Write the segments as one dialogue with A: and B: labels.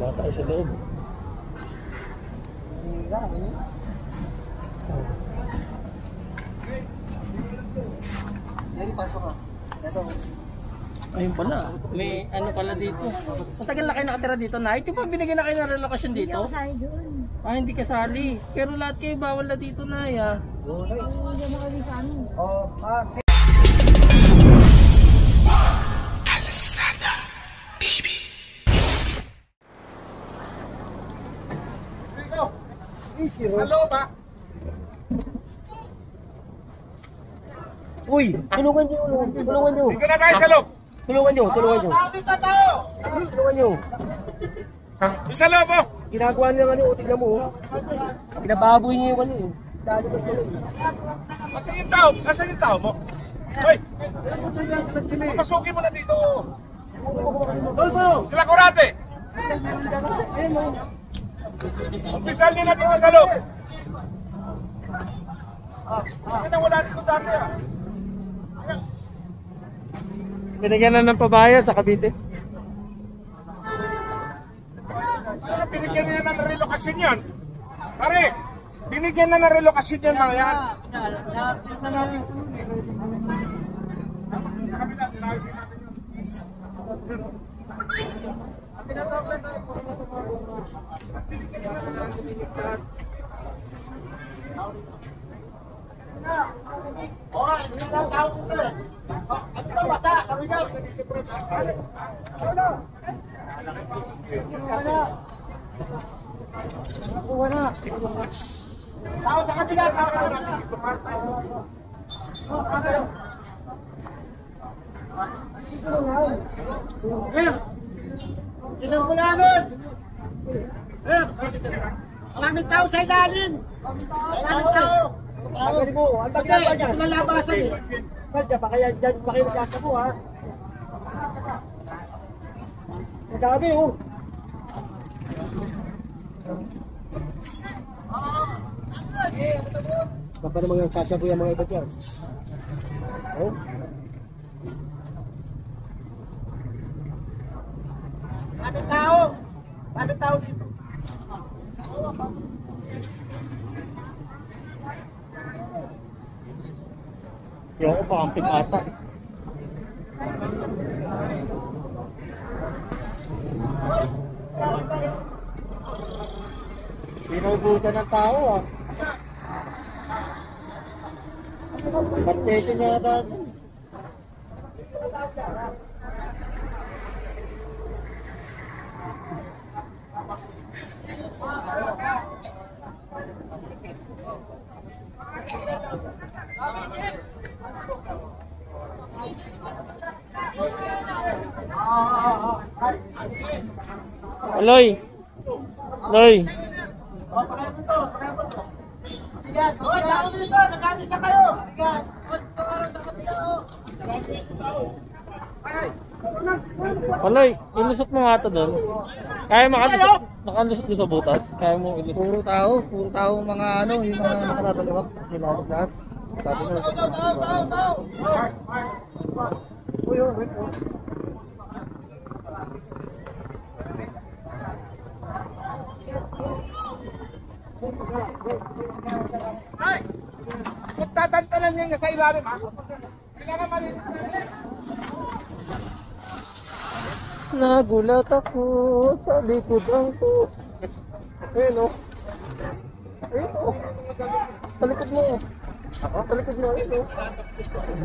A: Baka tayo sa loob. Ayun pala, may ano pala dito. Matagal na kayo nakatira dito na. Di ba binigyan na kayo ng relokasyon dito?
B: Hindi ako kasali doon.
A: Ah, hindi kasali. Pero lahat kayo bawal na dito na ya.
B: Hindi mo kami sa amin.
C: Alessandra TV.
D: Hello ba?
A: Uy, tulungan niyo. Tulungan niyo.
D: Dito na tayo sa loob.
A: Tulungan niyo. Tulungan niyo.
D: Sa loob mo.
A: Ginagawa niyo ng ano, tignan mo. Pinababoy niyo yung ano eh.
D: Asan yung tao mo? Hoy! Papasukin mo na dito. Sila kurate. Umpisal nyo na dito sa loob. Kasi nang wala dito dati ah.
A: Binigyan na ng pabayad sa Cavite.
D: Binigyan niya na ng relokasyon yan. Pare, binigyan na ng relokasyon yan mga yan. Tao sa kabila, tao sa kabila.
B: Tignan mo namin! Maraming tao sa ilalim! Maraming tao!
A: Ang mo, ang ginagawa niya.
B: Lalabasan eh!
A: Kaya pa kaya dyan pa kayo magkakabo ha. Madami oh. Baka naman yung sasabo yung mga iba dyan. Oh.
B: Maraming tao! Maraming tao dito!
A: Yung ako pakamping ata. Pinaubusan ng tao ah. Pag-session niya ata. Aloy! Aloy!
B: Hoy, tao dito! Nag-aantisa kayo!
A: Aloy! Ilusot mo nga ito doon. Kaya makalusot doon sa butas? Kaya mo ilusot?
E: Puro tao mga ano, yung mga nakatatalawak, nilalog lahat. Sabi na,
D: Ay! Kung tatantanan niya sa ilalim ha. Kailangan malinis na rin.
A: Nagulat ako sa likodan ko. Ayun o. Ayun o. Sa likod mo. Sa likod mo. Ayun o.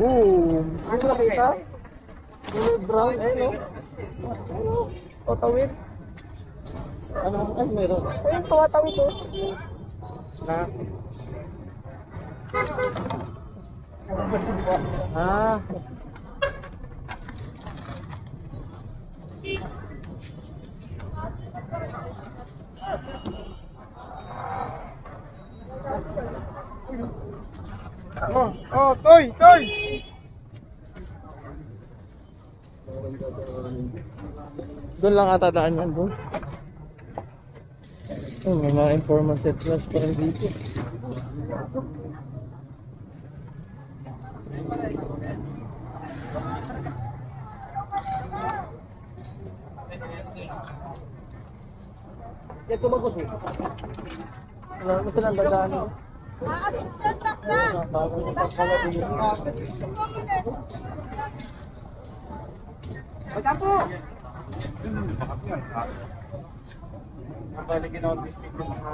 A: Boom. Ano nakita? Yung brown. Ayun o. Ayun o. O tawid. Ano? Ay meron. Ayun tumatawid o. Na. Ah.
D: Toy!
A: Doon lang ata daan yan doon. Oh, may mga informant plus pa rin dito. Yan tumagos eh. Wala mo silang dadaan.
E: Bagong pagkala din. Balik in-office din yung mga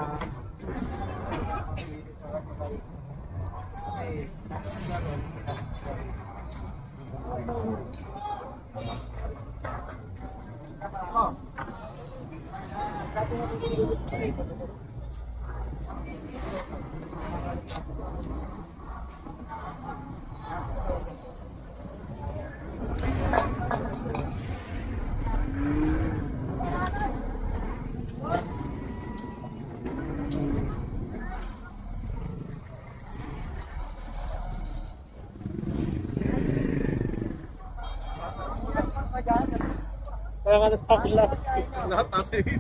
A: Kaya nga nasa lahat.
D: Lahat nasa iyo.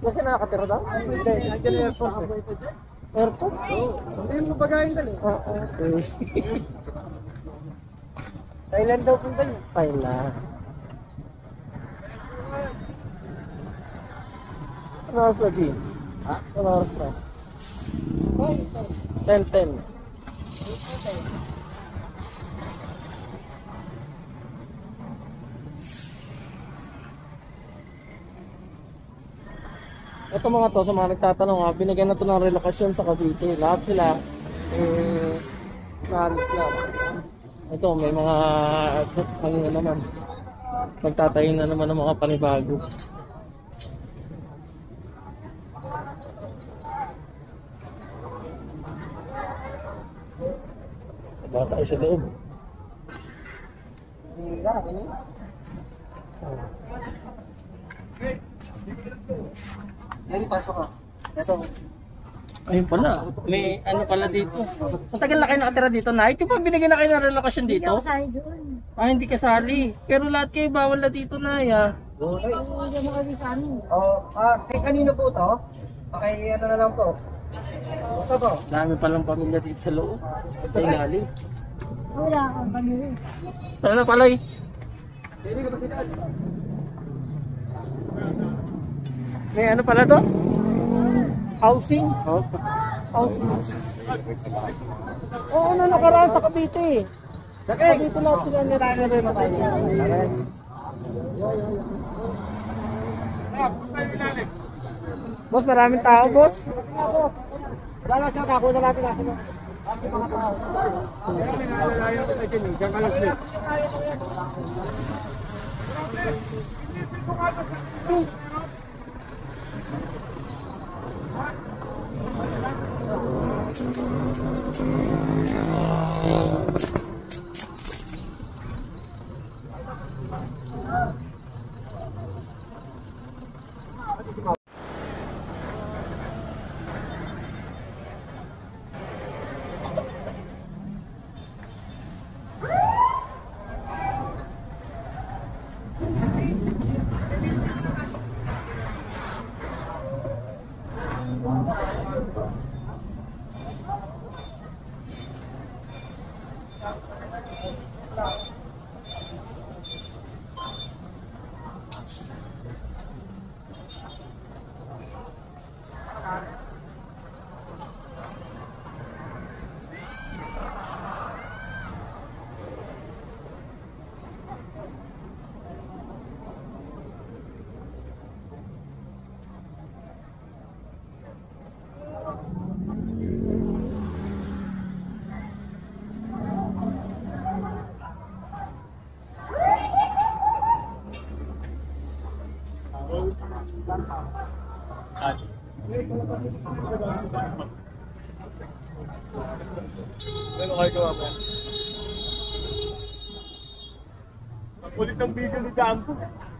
A: Kasi nakatira daw?
E: hindi, nandiyan yung airport eh.
A: Airport?
E: Hindi mo pagayin dali.
A: Okay.
E: Thailand daw punta niya.
A: Thailand. Ano oras na, Jim? Ha? Ano oras na? 10:10. Ito mga to, sa mga nagtatanong ha, binigyan na to ng relokasyon sa Cavite. Lahat sila, naalis na. Ito, may mga, ano na naman, magtatayin na naman ng mga panibago. Bata tayo sa loob.
E: Yan, pasok ka. Ito.
A: Ayun pala, may ano pala dito. Matagal na kayo nakatira dito na. Ito pa binigyan na kayo ng relokasyon dito? Ah, hindi kasali. Pero lahat kayo bawal na dito na ya.
E: Si kanino po to? Ano na lang po. Ito po.
A: Dami palang pamilya dito sa loob. Sa ilalim.
B: Wala kang pamilya.
A: Ano pala eh?
E: Hindi ka ba sila?
A: May ano pala to? Housing? Housing. Oo, ano nakaraan sa Cavite eh. Cavite lahat sila nire-rematay. Boss, maraming tao, boss.
E: Dala siya, kakuha na natin nasa mo. Kaya may naalalayan ko tayo dyan, diyan ka lang sleep.
D: Ano kayo gawa mo? Ang kulit ng video ni Jambo.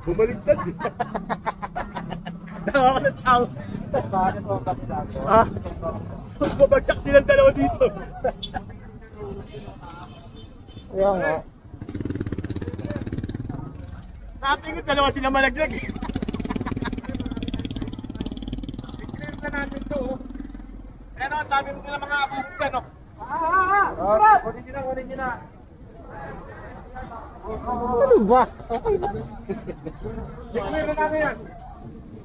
D: Bumaliktad eh. Nakawa ng tao.
E: Bakit po kasi dito?
A: Ah,
D: Babagsak silang dalawa dito.
A: ayan nga.
D: Nakatingin dalawa sila malaglag eh. I-clear na natin to oh. Pero ang dami nila mga abutan oh.
E: Kunin nyo na.
A: Ano ba? Okay lang.
D: Declare na namin yan.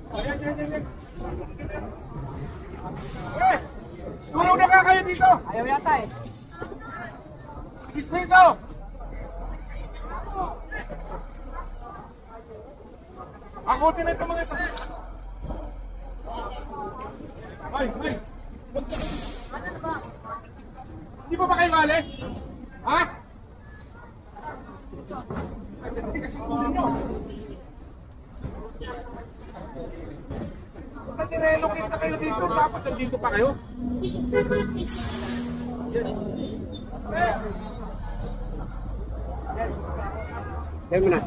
D: Ayan. Eh! Tulong na ka kayo dito!
B: Ayaw yata eh.
D: Distrito! Akutin na ito mga ito. Ay! Hindi pa ba kayo alis? Ha? Ay, hindi kasi tulong nyo. Ba't nirelocate na kayo dito? Dapat nandito pa kayo? Yan mo na.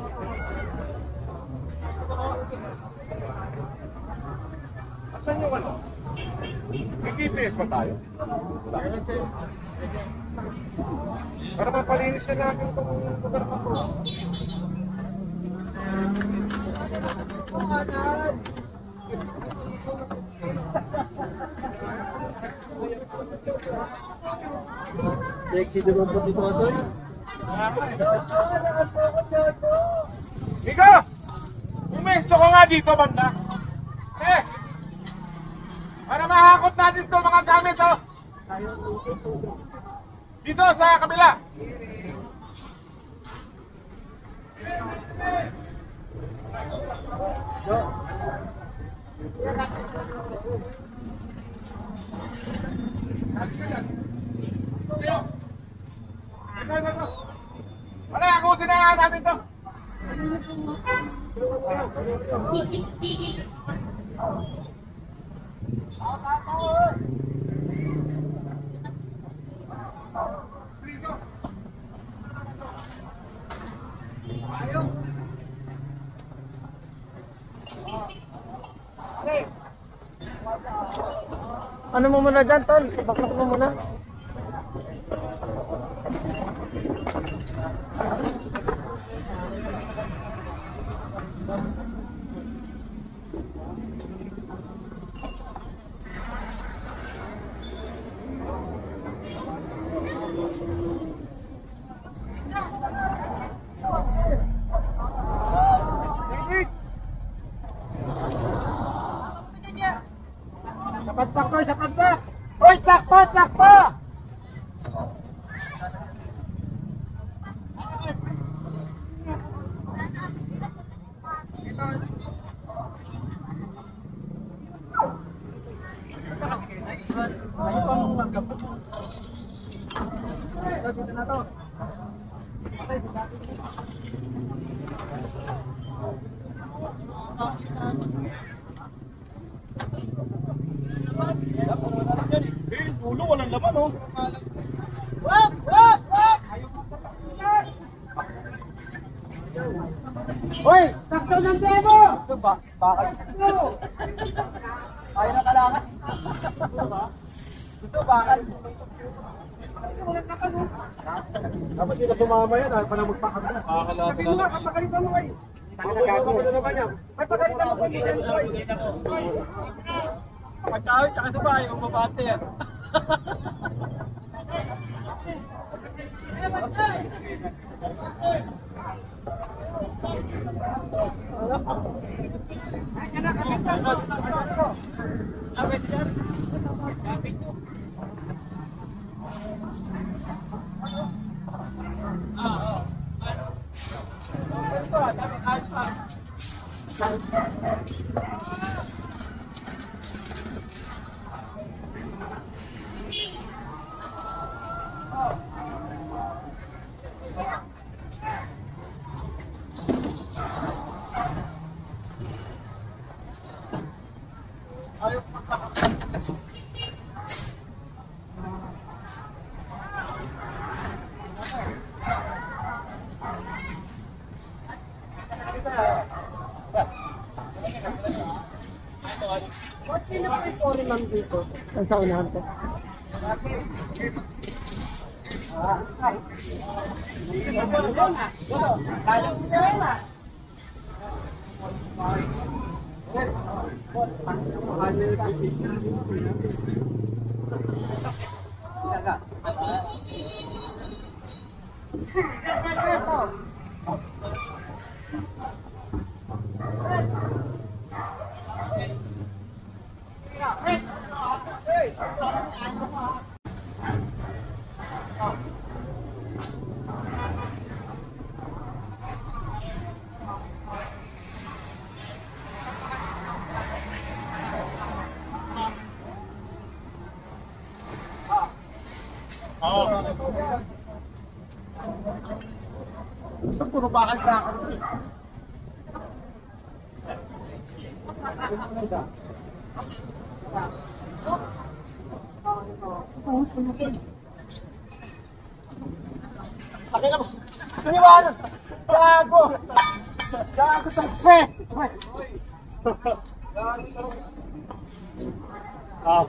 D: Saan yung ano? May GPS pa tayo? Para mapalinis na natin itong lugar na to.
A: Sexy naman po dito ito eh.
D: Mika! Umesto ko nga dito, banda. Eh! Para mahakot natin ito mga gamit, oh! Dito sa kabila! Ito. Wala, akutin na natin ito.
A: Ano mo muna dyan, Tol? Bakit mo muna?
B: Sapat pa! Hoy, sakpo!
D: Ulo, walang laman, oh.
B: Hoy, sakto ng demo! Ito ba? Bakal. Ayaw na kalangan. Ito bakal.
D: Dapat hindi na sumama yan, para magpakag na.
B: Sabi mo nga, kapagalitan mo kayo. Ay, pagalitan mo kayo. Pagkawin, tsaka sabay, umabate yan.
A: Sino po yung foreign lang dito? Ang sa unahan ko.
B: Puro bakal pa ako. Pakita mo. Siniwanan. Gago. Gago sa pe. Ah.